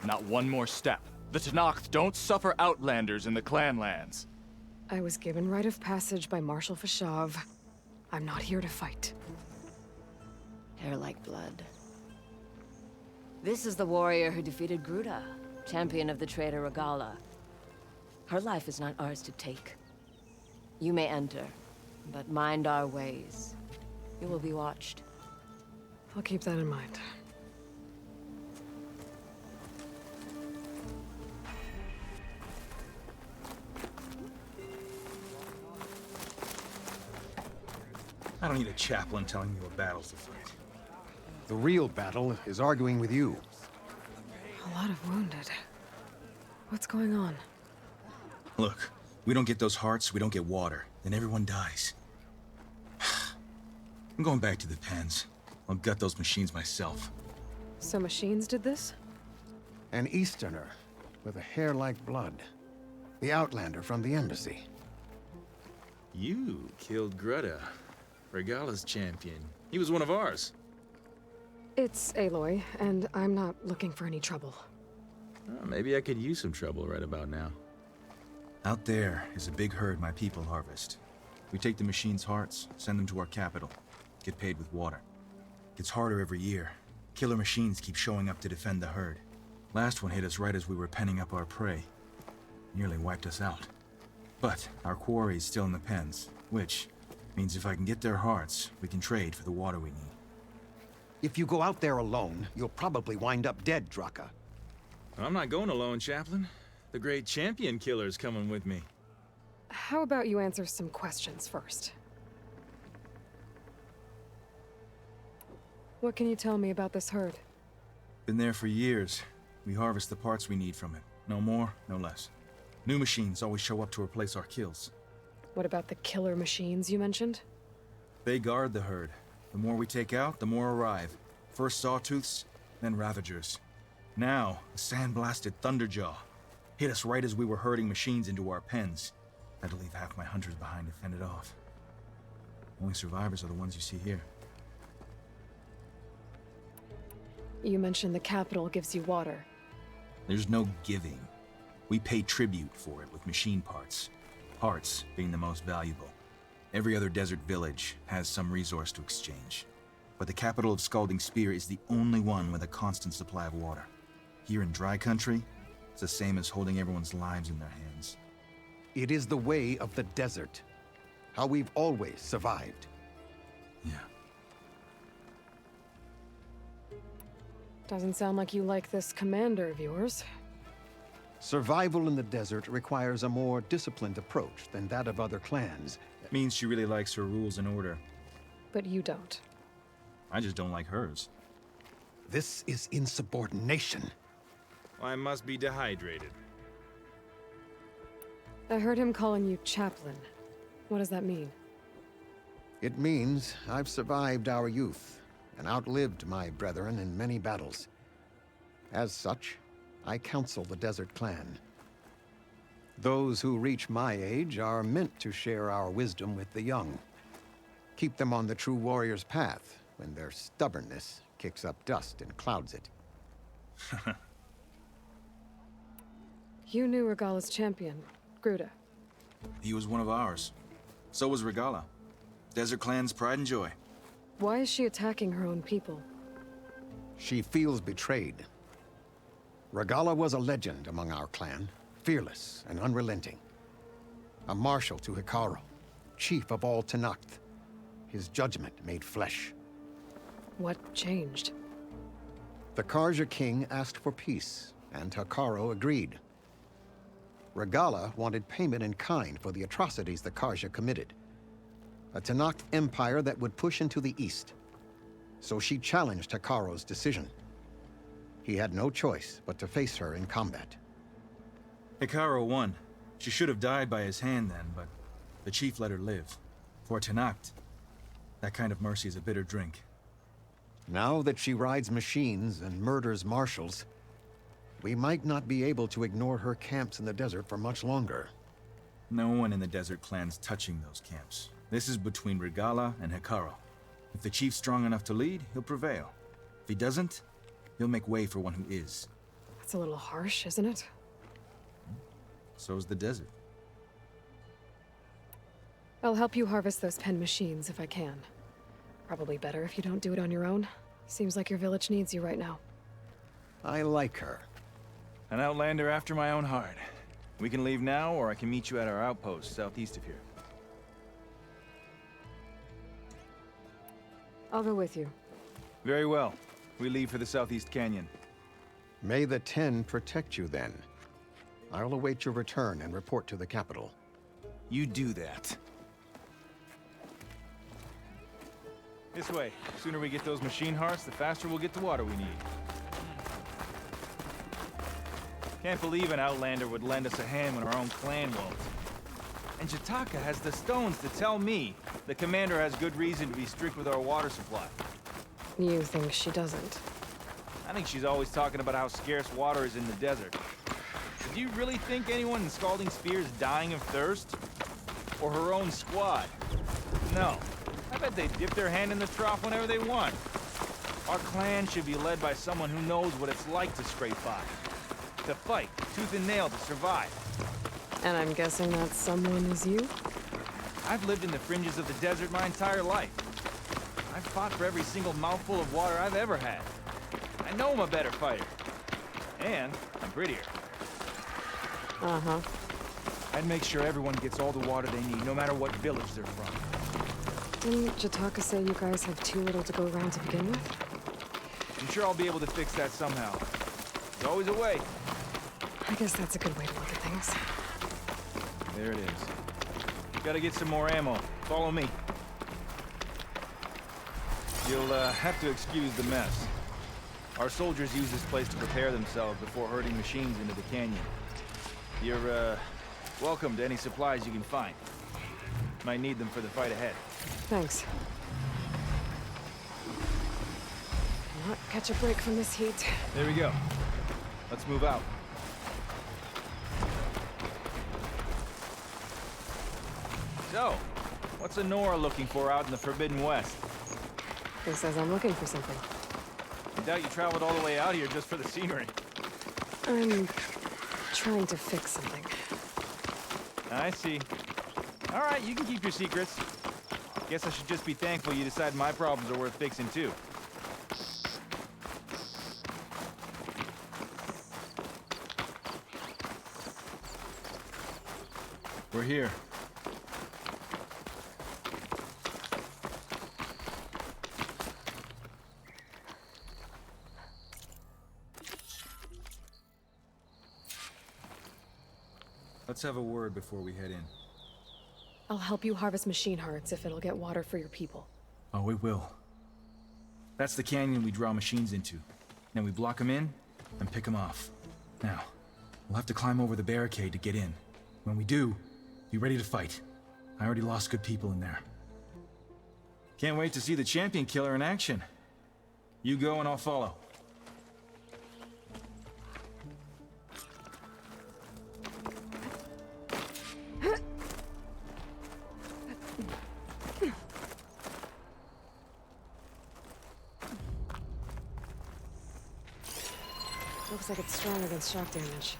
Not one more step. The Tenakth don't suffer outlanders in the clan lands. I was given rite of passage by Marshal Fashav. I'm not here to fight. Hair like blood. This is the warrior who defeated Gruda, champion of the traitor Regala. Her life is not ours to take. You may enter, but mind our ways. You will be watched. I'll keep that in mind. I don't need a chaplain telling me what battles to fight. The real battle is arguing with you. A lot of wounded. What's going on? Look, we don't get those hearts, we don't get water, then everyone dies. I'm going back to the pens. I'll gut those machines myself. So machines did this? An Easterner with a hair like blood. The Outlander from the embassy. You killed Greta, Regala's champion. He was one of ours. It's Aloy, and I'm not looking for any trouble. Maybe I could use some trouble right about now. Out there is a big herd my people harvest. We take the machines' hearts, send them to our capital, get paid with water. Gets harder every year. Killer machines keep showing up to defend the herd. Last one hit us right as we were penning up our prey. Nearly wiped us out. But our quarry is still in the pens, which means if I can get their hearts, we can trade for the water we need. If you go out there alone, you'll probably wind up dead, Drakka. I'm not going alone, Chaplain. The great champion killer's coming with me. How about you answer some questions first? What can you tell me about this herd? Been there for years. We harvest the parts we need from it. No more, no less. New machines always show up to replace our kills. What about the killer machines you mentioned? They guard the herd. The more we take out, the more arrive. First sawtooths, then ravagers. Now, a sandblasted thunderjaw. Hit us right as we were herding machines into our pens. Had to leave half my hunters behind to fend it off. Only survivors are the ones you see here. You mentioned the capital gives you water. There's no giving. We pay tribute for it with machine parts. Parts being the most valuable. Every other desert village has some resource to exchange. But the capital of Scalding Spear is the only one with a constant supply of water. Here in dry country, it's the same as holding everyone's lives in their hands. It is the way of the desert. How we've always survived. Yeah. Doesn't sound like you like this commander of yours. Survival in the desert requires a more disciplined approach than that of other clans. Means she really likes her rules and order. But you don't. I just don't like hers. This is insubordination. I must be dehydrated. I heard him calling you chaplain. What does that mean? It means I've survived our youth and outlived my brethren in many battles. As such, I counsel the Desert Clan. Those who reach my age are meant to share our wisdom with the young. Keep them on the true warrior's path when their stubbornness kicks up dust and clouds it. You knew Regala's champion, Gruda. He was one of ours. So was Regala. Desert Clan's pride and joy. Why is she attacking her own people? She feels betrayed. Regala was a legend among our clan, fearless and unrelenting. A marshal to Hekarro, chief of all Tenakth. His judgment made flesh. What changed? The Karja king asked for peace, and Hekarro agreed. Regala wanted payment in kind for the atrocities the Karja committed. A Tenakth empire that would push into the east. So she challenged Hekarro's decision. He had no choice but to face her in combat. Hekarro won. She should have died by his hand then, but the chief let her live. For Tenakth, that kind of mercy is a bitter drink. Now that she rides machines and murders marshals, we might not be able to ignore her camps in the desert for much longer. No one in the Desert Clan's touching those camps. This is between Regala and Hekarro. If the chief's strong enough to lead, he'll prevail. If he doesn't, he'll make way for one who is. That That's a little harsh, isn't it? So's the desert. I'll help you harvest those pen machines if I can. Probably better if you don't do it on your own. Seems like your village needs you right now. I like her. An outlander after my own heart. We can leave now, or I can meet you at our outpost southeast of here. I'll go with you. Very well. We leave for the southeast canyon. May the 10 protect you then. I'll await your return and report to the capital. You do that. This way. The sooner we get those machine hearts, the faster we'll get the water we need. Can't believe an outlander would lend us a hand when our own clan won't. And Drakka has the stones to tell me the commander has good reason to be strict with our water supply. You think she doesn't? I think she's always talking about how scarce water is in the desert. But do you really think anyone in Scalding Spear is dying of thirst? Or her own squad? No. I bet they dip their hand in the trough whenever they want. Our clan should be led by someone who knows what it's like to scrape by. To fight, tooth and nail to survive. And I'm guessing that someone is you? I've lived in the fringes of the desert my entire life. I've fought for every single mouthful of water I've ever had. I know I'm a better fighter. And I'm prettier. Uh-huh. I'd make sure everyone gets all the water they need, no matter what village they're from. Didn't Drakka say you guys have too little to go around to begin with? I'm sure I'll be able to fix that somehow. There's always a way. I guess that's a good way to look at things. There it is. Gotta get some more ammo. Follow me. You'll have to excuse the mess. Our soldiers use this place to prepare themselves before herding machines into the canyon. You're, welcome to any supplies you can find. Might need them for the fight ahead. Thanks. Not catch a break from this heat. There we go. Let's move out. So, what's Honora looking for out in the Forbidden West? Who says I'm looking for something? I doubt you traveled all the way out here just for the scenery. I'm trying to fix something. I see. All right, you can keep your secrets. Guess I should just be thankful you decide my problems are worth fixing too. We're here. Let's have a word before we head in. I'll help you harvest machine hearts if it'll get water for your people. Oh, it will. That's the canyon we draw machines into. Then we block them in and pick them off. Now, we'll have to climb over the barricade to get in. When we do, be ready to fight. I already lost good people in there. Can't wait to see the champion killer in action. You go and I'll follow. Looks like it's strong against shock damage.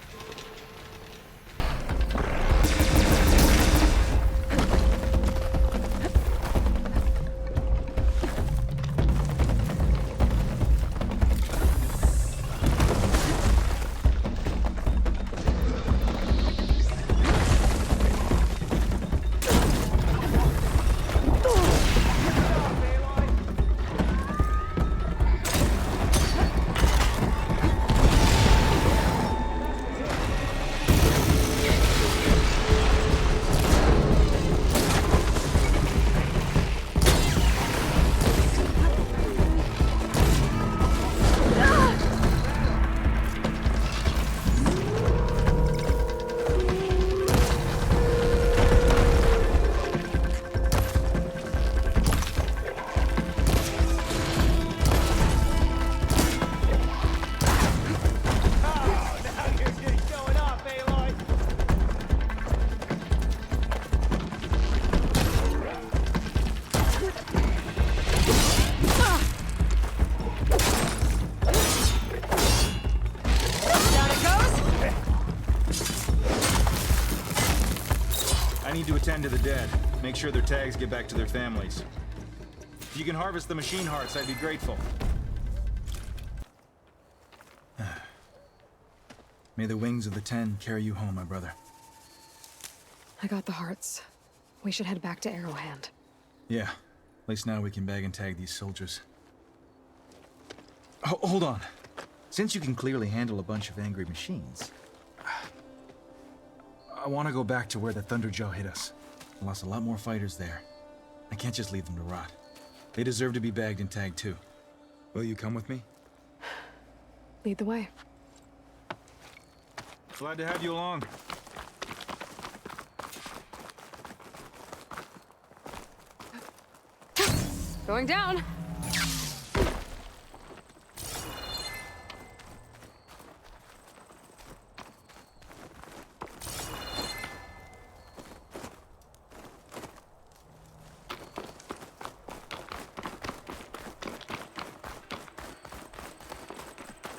I need to attend to the dead. Make sure their tags get back to their families. If you can harvest the machine hearts, I'd be grateful. May the wings of the 10 carry you home, my brother. I got the hearts. We should head back to Arrowhand. Yeah. At least now we can bag and tag these soldiers. Hold on. Since you can clearly handle a bunch of angry machines, I want to go back to where the Thunderjaw hit us. I lost a lot more fighters there. I can't just leave them to rot. They deserve to be bagged and tagged too. Will you come with me? Lead the way. Glad to have you along. Going down!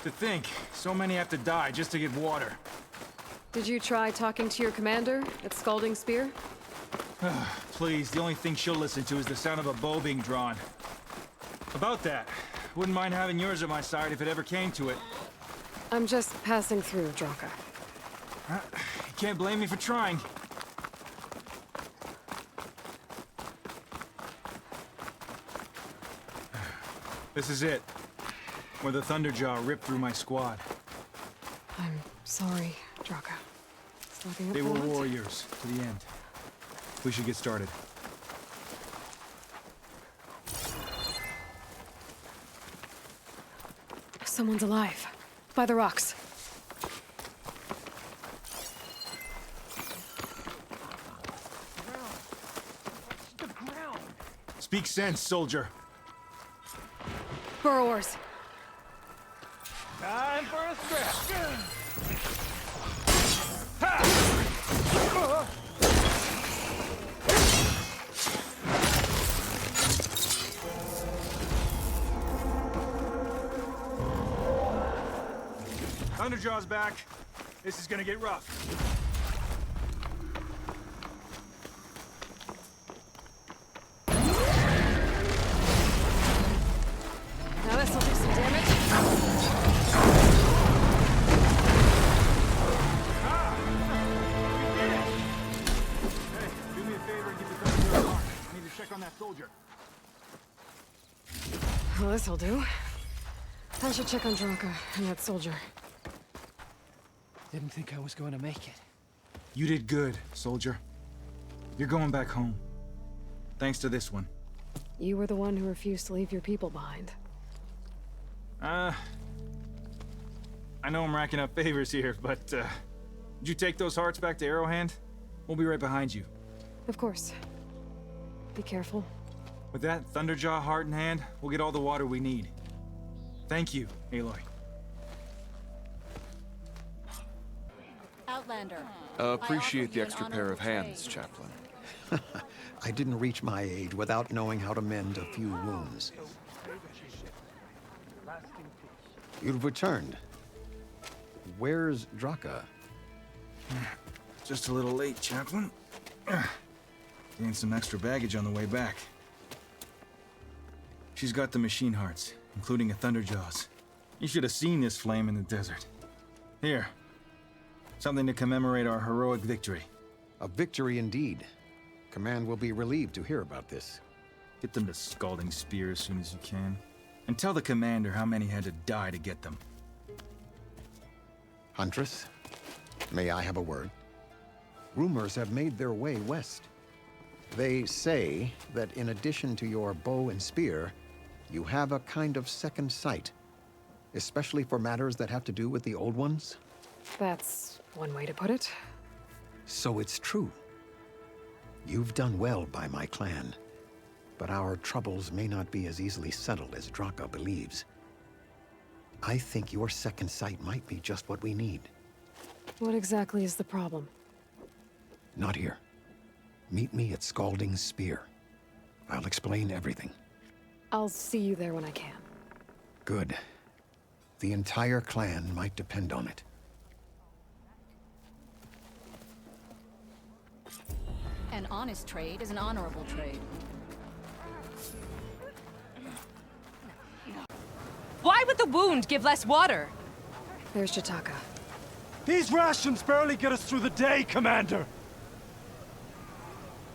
To think, so many have to die just to get water. Did you try talking to your commander at Scalding Spear? Please, the only thing she'll listen to is the sound of a bow being drawn. About that, wouldn't mind having yours at my side if it ever came to it. I'm just passing through, Drakka. You can't blame me for trying. This is it. Where the Thunderjaw ripped through my squad. I'm sorry, Drakka. Slugging it They were for what? warriors to the end. We should get started. Someone's alive. By the rocks. Speak sense, soldier. Burrowers. Time for a stretch. Thunderjaw's back. This is gonna get rough. Now this'll do some damage. Hey, do me a favor and get the Thunderjaw mark. I need to check on that soldier. Well, this'll do. I should check on Drakka and that soldier. Didn't think I was going to make it. You did good, soldier. You're going back home. Thanks to this one. You were the one who refused to leave your people behind. I know I'm racking up favors here, but, did you take those hearts back to Arrowhand? We'll be right behind you. Of course. Be careful. With that Thunderjaw heart in hand, we'll get all the water we need. Thank you, Aloy. Outlander. Appreciate the extra pair of hands, Chaplain. I didn't reach my age without knowing how to mend a few wounds. You've returned. Where's Drakka? Just a little late, Chaplain. Gained some extra baggage on the way back. She's got the machine hearts, including a Thunderjaw's. You should have seen this flame in the desert. Here. Something to commemorate our heroic victory. A victory indeed. Command will be relieved to hear about this. Get them to Scalding Spear as soon as you can. And tell the commander how many had to die to get them. Huntress, may I have a word? Rumors have made their way west. They say that in addition to your bow and spear, you have a kind of second sight, especially for matters that have to do with the old ones. That's one way to put it. So it's true. You've done well by my clan, but our troubles may not be as easily settled as Drakka believes. I think your second sight might be just what we need. What exactly is the problem? Not here. Meet me at Scalding Spear. I'll explain everything. I'll see you there when I can. Good. The entire clan might depend on it. An honest trade is an honorable trade. Why would the wound give less water? There's Jataka. These rations barely get us through the day, Commander!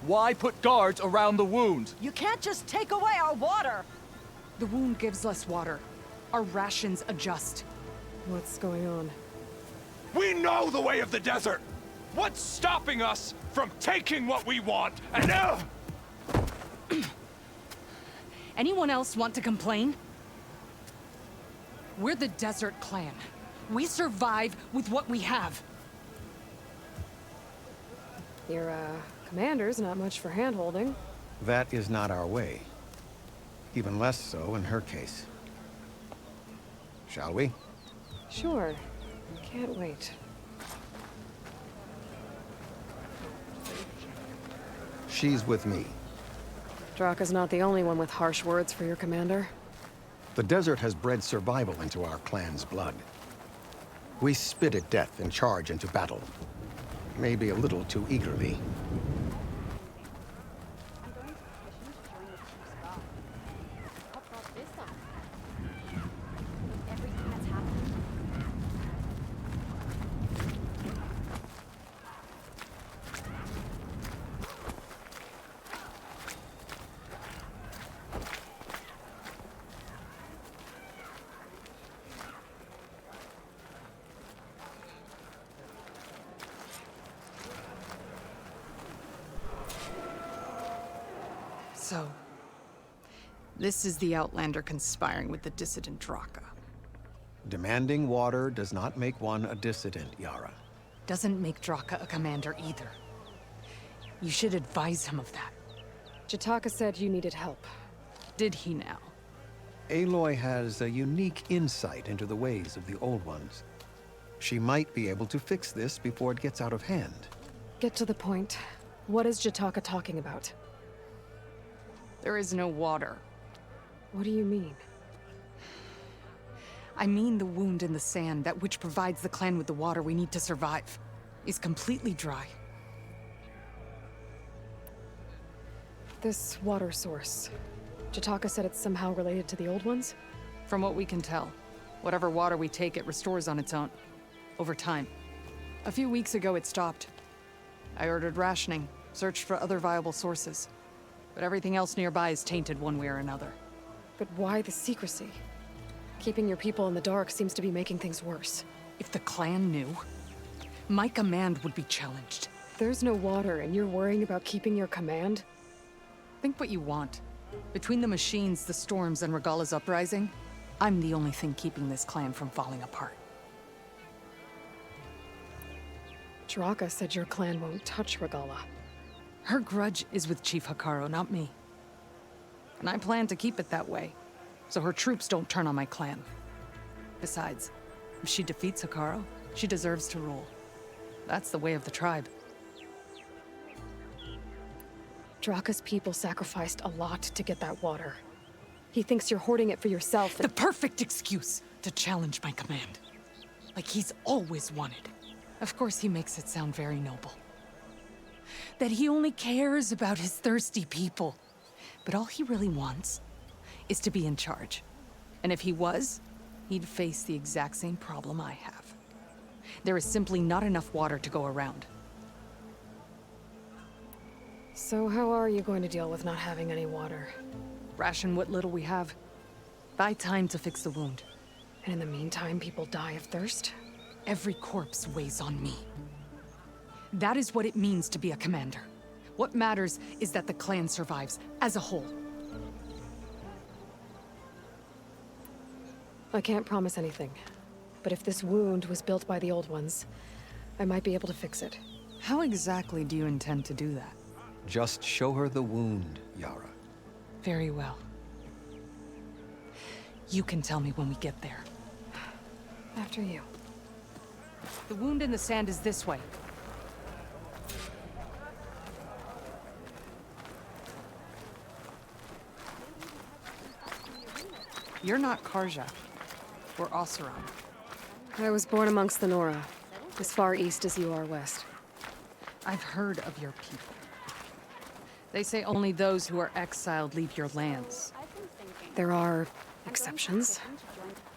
Why put guards around the wound? You can't just take away our water! The wound gives less water. Our rations adjust. What's going on? We know the way of the desert! What's stopping us from taking what we want and Anyone else want to complain? We're the Desert Clan. We survive with what we have. Your, commander's not much for hand-holding. That is not our way. Even less so in her case. Shall we? Sure. Can't wait. She's with me. Drakka's not the only one with harsh words for your commander. The desert has bred survival into our clan's blood. We spit at death and charge into battle. Maybe a little too eagerly. So, this is the Outlander conspiring with the dissident Drakka. Demanding water does not make one a dissident, Yara. Doesn't make Drakka a commander either. You should advise him of that. Jataka said you needed help. Did he now? Aloy has a unique insight into the ways of the Old Ones. She might be able to fix this before it gets out of hand. Get to the point. What is Jataka talking about? There is no water. What do you mean? I mean the wound in the sand, that which provides the clan with the water we need to survive, is completely dry. This water source. Jataka said it's somehow related to the Old Ones? From what we can tell, whatever water we take, it restores on its own. Over time. A few weeks ago, it stopped. I ordered rationing, searched for other viable sources. But everything else nearby is tainted one way or another. But why the secrecy? Keeping your people in the dark seems to be making things worse. If the clan knew, my command would be challenged. There's no water, and you're worrying about keeping your command? Think what you want. Between the machines, the storms, and Regalla's uprising, I'm the only thing keeping this clan from falling apart. Drakka said your clan won't touch Regalla. Her grudge is with Chief Hikaru, not me. And I plan to keep it that way, so her troops don't turn on my clan. Besides, if she defeats Hikaru, she deserves to rule. That's the way of the tribe. Drakka's people sacrificed a lot to get that water. He thinks you're hoarding it for yourself. The perfect excuse to challenge my command. Like he's always wanted. Of course he makes it sound very noble. That he only cares about his thirsty people. But all he really wants is to be in charge. And if he was, he'd face the exact same problem I have. There is simply not enough water to go around. So how are you going to deal with not having any water? Ration what little we have. Buy time to fix the wound. And in the meantime, people die of thirst? Every corpse weighs on me. That is what it means to be a commander. What matters is that the clan survives, as a whole. I can't promise anything. But if this wound was built by the Old Ones, I might be able to fix it. How exactly do you intend to do that? Just show her the wound, Yara. Very well. You can tell me when we get there. After you. The wound in the sand is this way. You're not Karja. We're Oseram. I was born amongst the Nora, as far east as you are west. I've heard of your people. They say only those who are exiled leave your lands. There are exceptions.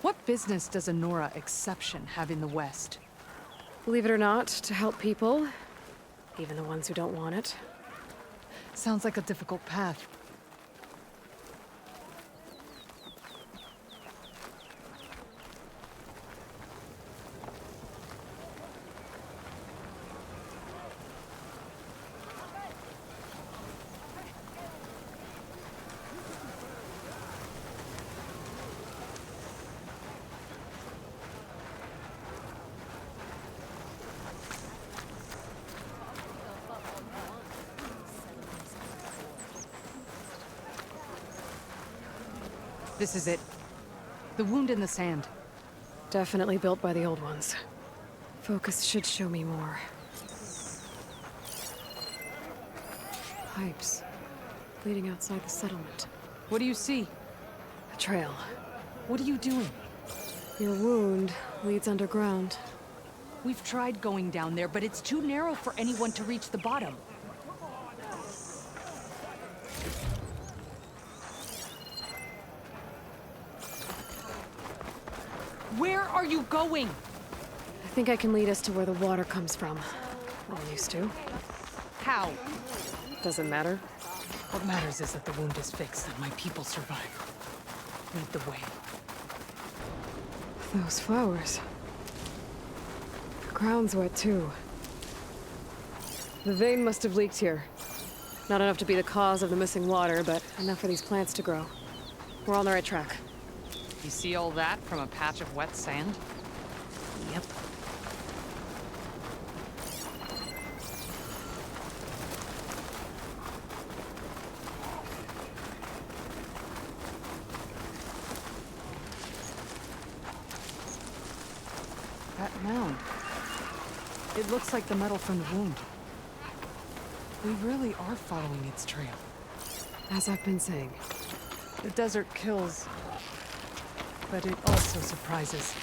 What business does a Nora exception have in the West? Believe it or not, to help people, even the ones who don't want it. Sounds like a difficult path. This is it. The wound in the sand. Definitely built by the old ones. Focus should show me more. Pipes. Leading outside the settlement. What do you see? A trail. What are you doing? Your wound leads underground. We've tried going down there, but it's too narrow for anyone to reach the bottom. Where are you going? I think I can lead us to where the water comes from. Well, used to. How? Doesn't matter. What matters is that the wound is fixed and my people survive. Lead the way. Those flowers. The ground's wet too. The vein must have leaked here. Not enough to be the cause of the missing water, but enough for these plants to grow. We're on the right track. You see all that from a patch of wet sand? Yep. That mound. It looks like the metal from the wound. We really are following its trail. As I've been saying. The desert kills, but it also surprises.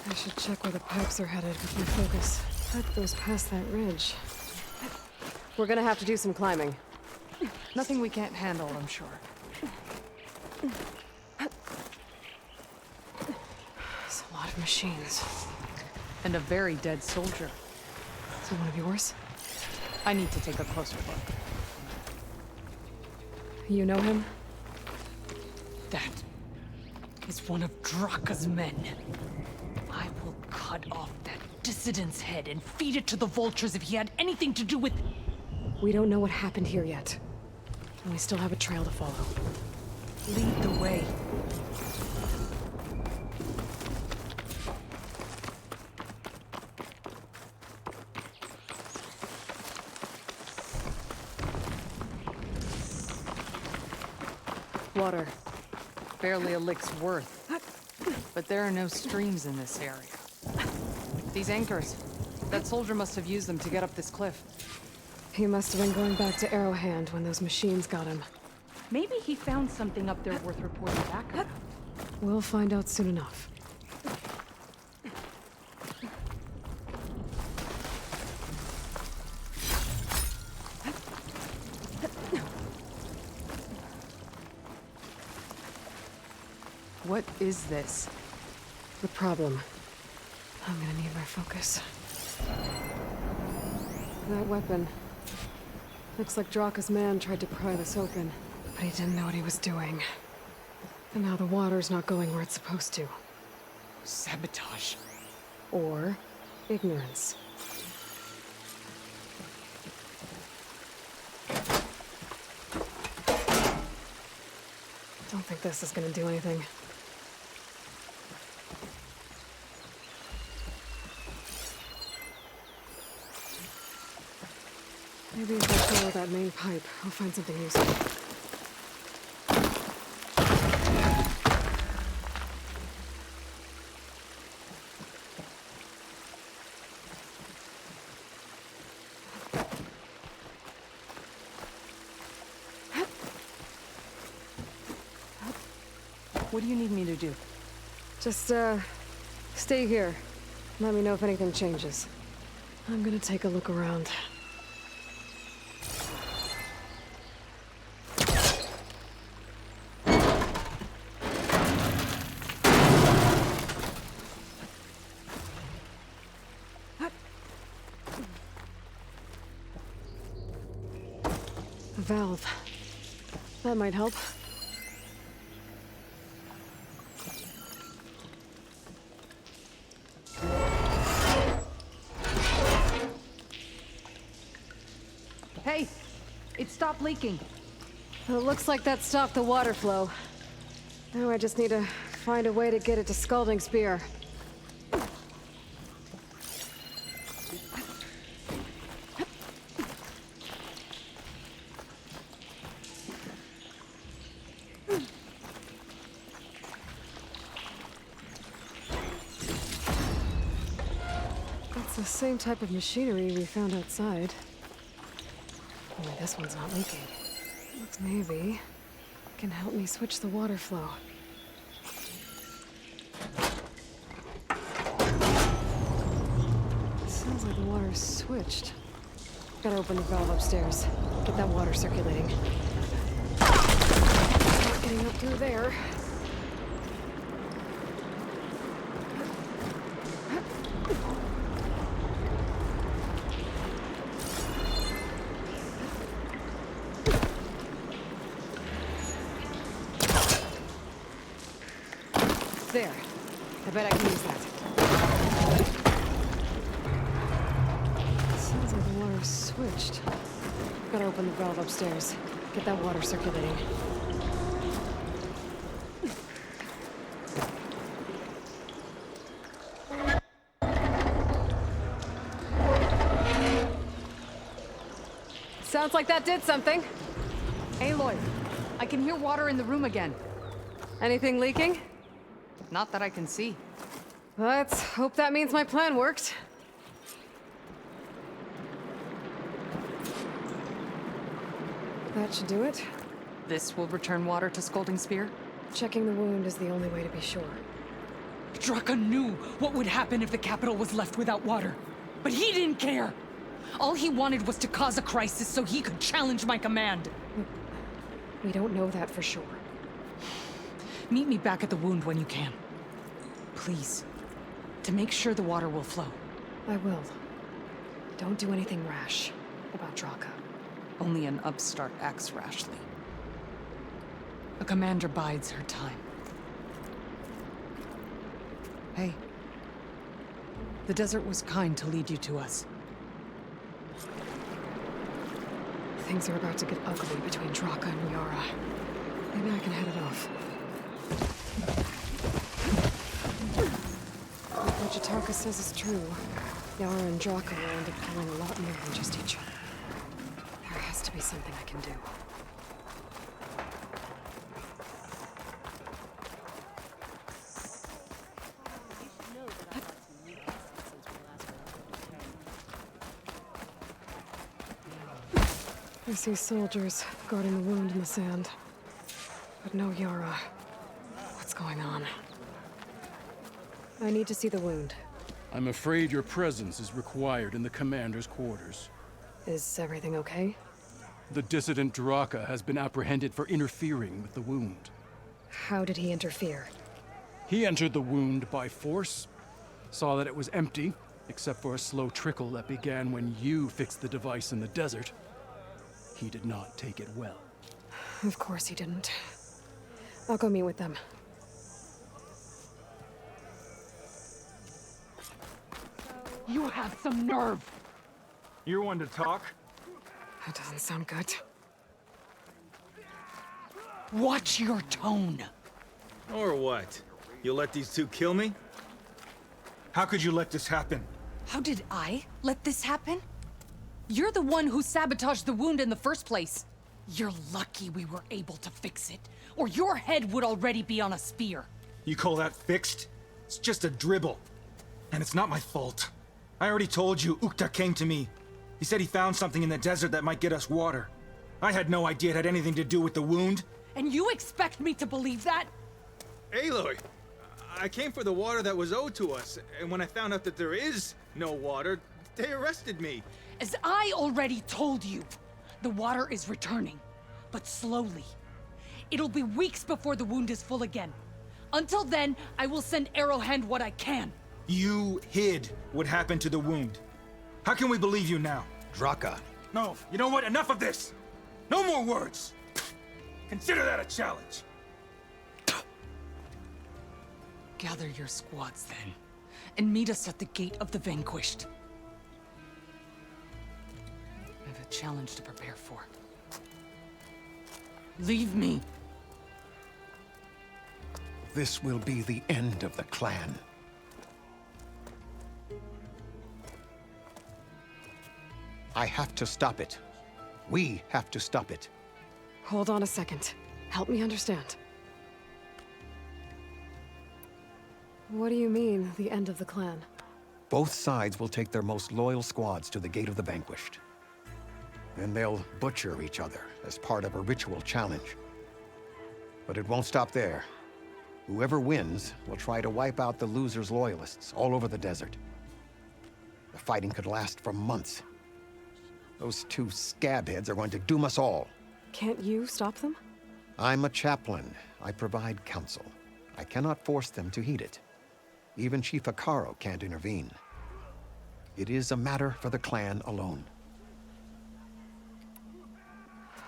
I should check where the pipes are headed with my focus. Pipe goes past that ridge. We're gonna have to do some climbing. Nothing we can't handle, I'm sure. It's a lot of machines. And a very dead soldier. Is it one of yours? I need to take a closer look. You know him? That is one of Drakka's men. I will cut off that dissident's head and feed it to the vultures if he had anything to do with... We don't know what happened here yet. And we still have a trail to follow. Lead the way. Water. Barely a lick's worth. But there are no streams in this area. These anchors. That soldier must have used them to get up this cliff. He must have been going back to Arrowhand when those machines got him. Maybe he found something up there worth reporting back about. We'll find out soon enough. What is this? The problem. I'm gonna need my focus. That weapon. Looks like Drakka's man tried to pry this open, but he didn't know what he was doing. And now the water's not going where it's supposed to. Sabotage. Or ignorance. Don't think this is gonna do anything. Maybe if I follow that main pipe, I'll find something useful. What do you need me to do? Just, stay here. Let me know if anything changes. I'm gonna take a look around. A valve. That might help. Hey! It stopped leaking. Well, it looks like that stopped the water flow. Now I just need to find a way to get it to Scalding Spear. It's the same type of machinery we found outside. Only this one's not leaking. Maybe it can help me switch the water flow. Sounds like the water's switched. Gotta open the valve upstairs. Get that water circulating. Not getting up through there. There. I bet I can use that. Sounds like the water's switched. Gotta open the valve upstairs. Get that water circulating. Sounds like that did something. Aloy, I can hear water in the room again. Anything leaking? Not that I can see. Let's hope that means my plan worked. That should do it. This will return water to Scalding Spear? Checking the wound is the only way to be sure. Drakka knew what would happen if the capital was left without water. But he didn't care! All he wanted was to cause a crisis so he could challenge my command. We don't know that for sure. Meet me back at the wound when you can. Please. To make sure the water will flow. I will. Don't do anything rash about Drakka. Only an upstart acts rashly. A commander bides her time. Hey. The desert was kind to lead you to us. Things are about to get ugly between Drakka and Yara. Maybe I can head it off. If what Jataka says is true, Yara and Drakka will end up killing a lot more than just each other. There has to be something I can do. I see soldiers guarding the wound in the sand. But no Yara. What's going on? I need to see the wound. I'm afraid your presence is required in the commander's quarters. Is everything okay? The dissident Drakka has been apprehended for interfering with the wound. How did he interfere? He entered the wound by force, saw that it was empty, except for a slow trickle that began when you fixed the device in the desert. He did not take it well. Of course he didn't. I'll go meet with them. You have some nerve! You're one to talk? That doesn't sound good. Watch your tone! Or what? You'll let these two kill me? How could you let this happen? How did I let this happen? You're the one who sabotaged the wound in the first place. You're lucky we were able to fix it, or your head would already be on a spear. You call that fixed? It's just a dribble. And it's not my fault. I already told you, Ukta came to me. He said he found something in the desert that might get us water. I had no idea it had anything to do with the wound. And you expect me to believe that? Aloy, I came for the water that was owed to us, and when I found out that there is no water, they arrested me. As I already told you, the water is returning, but slowly. It'll be weeks before the wound is full again. Until then, I will send Arrowhand what I can. You hid what happened to the wound. How can we believe you now? Drakka. No, you know what? Enough of this! No more words! Consider that a challenge! Gather your squads then, and meet us at the Gate of the Vanquished. I have a challenge to prepare for. Leave me. This will be the end of the clan. I have to stop it. We have to stop it. Hold on a second. Help me understand. What do you mean, the end of the clan? Both sides will take their most loyal squads to the Gate of the Vanquished. Then they'll butcher each other as part of a ritual challenge. But it won't stop there. Whoever wins will try to wipe out the loser's loyalists all over the desert. The fighting could last for months. Those two scabheads are going to doom us all. Can't you stop them? I'm a chaplain. I provide counsel. I cannot force them to heed it. Even Chief Akaro can't intervene. It is a matter for the clan alone.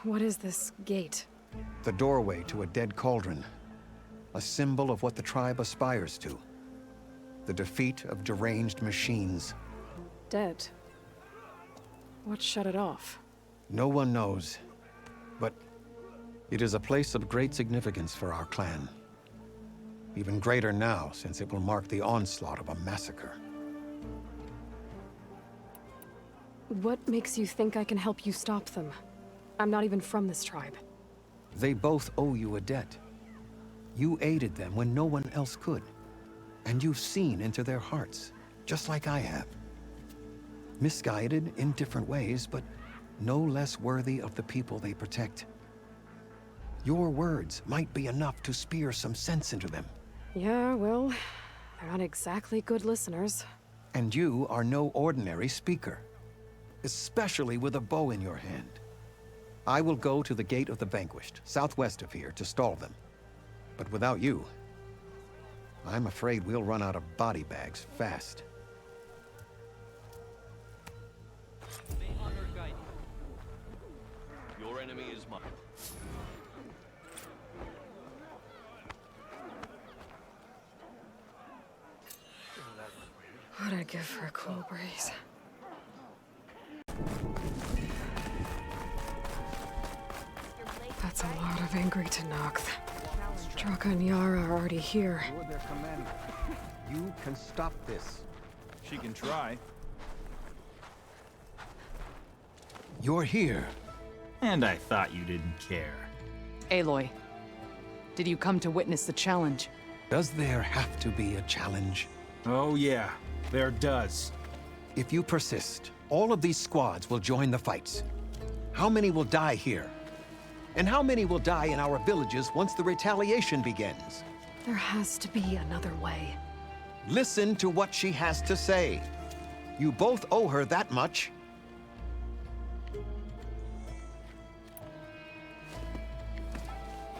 What is this gate? The doorway to a dead cauldron. A symbol of what the tribe aspires to. The defeat of deranged machines. Dead. What shut it off? No one knows. But it is a place of great significance for our clan. Even greater now, since it will mark the onslaught of a massacre. What makes you think I can help you stop them? I'm not even from this tribe. They both owe you a debt. You aided them when no one else could. And you've seen into their hearts, just like I have. Misguided in different ways, but no less worthy of the people they protect. Your words might be enough to spear some sense into them. Yeah, well, they're not exactly good listeners. And you are no ordinary speaker, especially with a bow in your hand. I will go to the Gate of the Vanquished, southwest of here, to stall them. But without you, I'm afraid we'll run out of body bags fast. May honor guide you. Your enemy is mine. What'd I give for a cool breeze? That's a lot of angry Tenakth. Drakka and Yara are already here. You're their commander. You can stop this. She can try. You're here. And I thought you didn't care. Aloy, did you come to witness the challenge? Does there have to be a challenge? Oh yeah, there does. If you persist, all of these squads will join the fights. How many will die here? And how many will die in our villages once the retaliation begins? There has to be another way. Listen to what she has to say. You both owe her that much.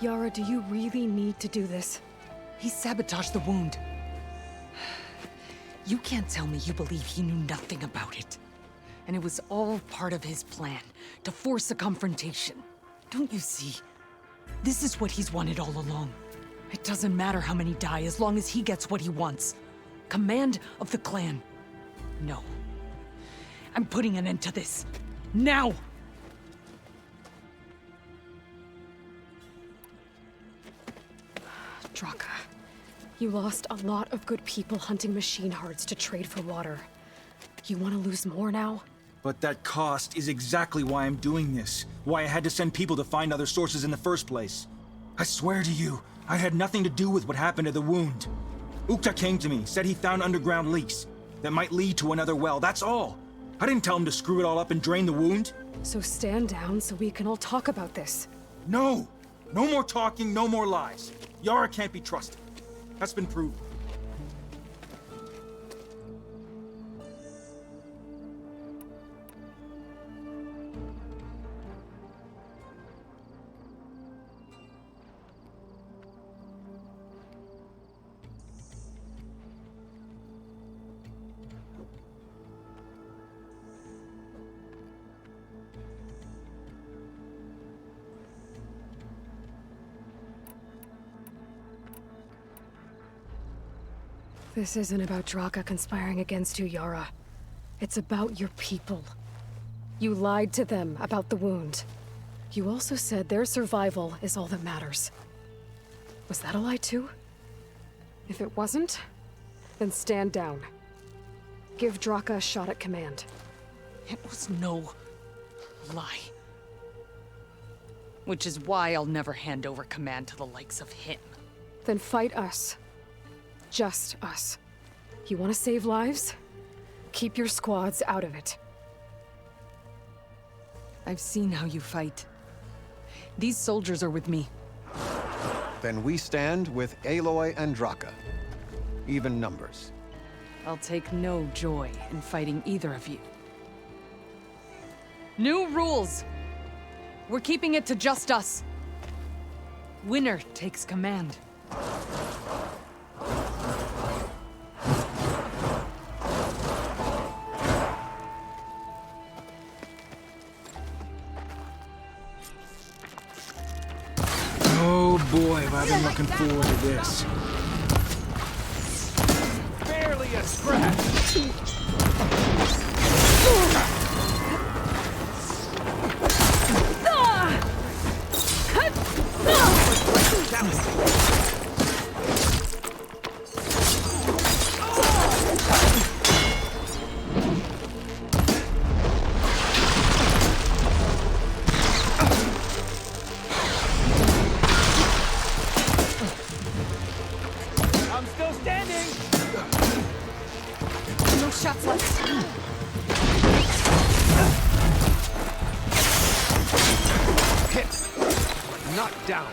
Yara, do you really need to do this? He sabotaged the wound. You can't tell me you believe he knew nothing about it. And it was all part of his plan, to force a confrontation. Don't you see? This is what he's wanted all along. It doesn't matter how many die as long as he gets what he wants. Command of the clan. No. I'm putting an end to this. Now! Drakka, you lost a lot of good people hunting machine hearts to trade for water. You want to lose more now? But that cost is exactly why I'm doing this. Why I had to send people to find other sources in the first place. I swear to you, I had nothing to do with what happened to the wound. Ukta came to me, said he found underground leaks that might lead to another well, that's all. I didn't tell him to screw it all up and drain the wound. So stand down so we can all talk about this. No! No more talking, no more lies. Yara can't be trusted. That's been proven. This isn't about Drakka conspiring against you, Yara. It's about your people. You lied to them about the wound. You also said their survival is all that matters. Was that a lie too? If it wasn't, then stand down. Give Drakka a shot at command. It was no lie. Which is why I'll never hand over command to the likes of him. Then fight us. Just us. You want to save lives? Keep your squads out of it. I've seen how you fight. These soldiers are with me. Then we stand with Aloy and Drakka. Even numbers. I'll take no joy in fighting either of you. New rules! We're keeping it to just us. Winner takes command. Oh boy, have I been looking forward to this. Barely a scratch. I'm still standing! No shots left. Hit. Knocked down.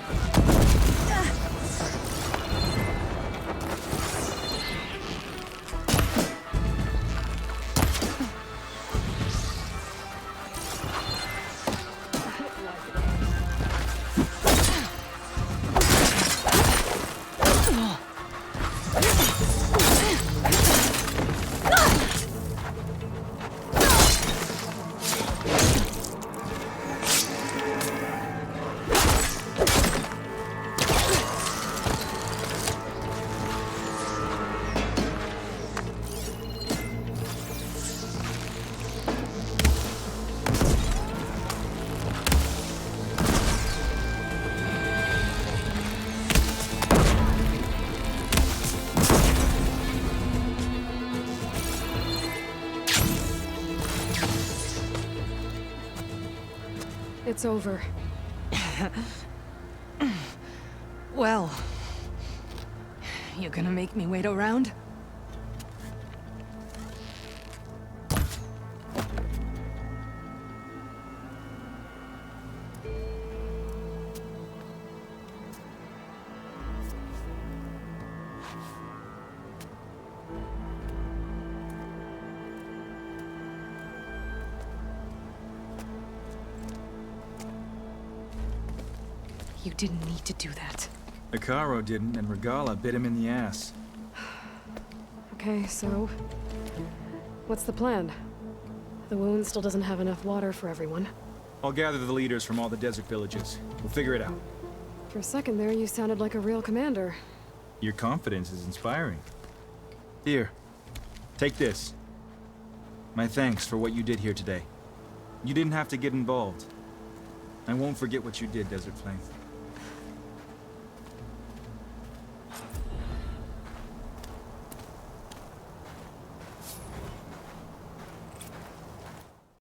It's over. Well, you gonna make me wait around? You didn't need to do that. Icaro didn't, and Regala bit him in the ass. Okay, so... what's the plan? The wound still doesn't have enough water for everyone. I'll gather the leaders from all the desert villages. We'll figure it out. For a second there, you sounded like a real commander. Your confidence is inspiring. Here, take this. My thanks for what you did here today. You didn't have to get involved. I won't forget what you did, Desert Flame.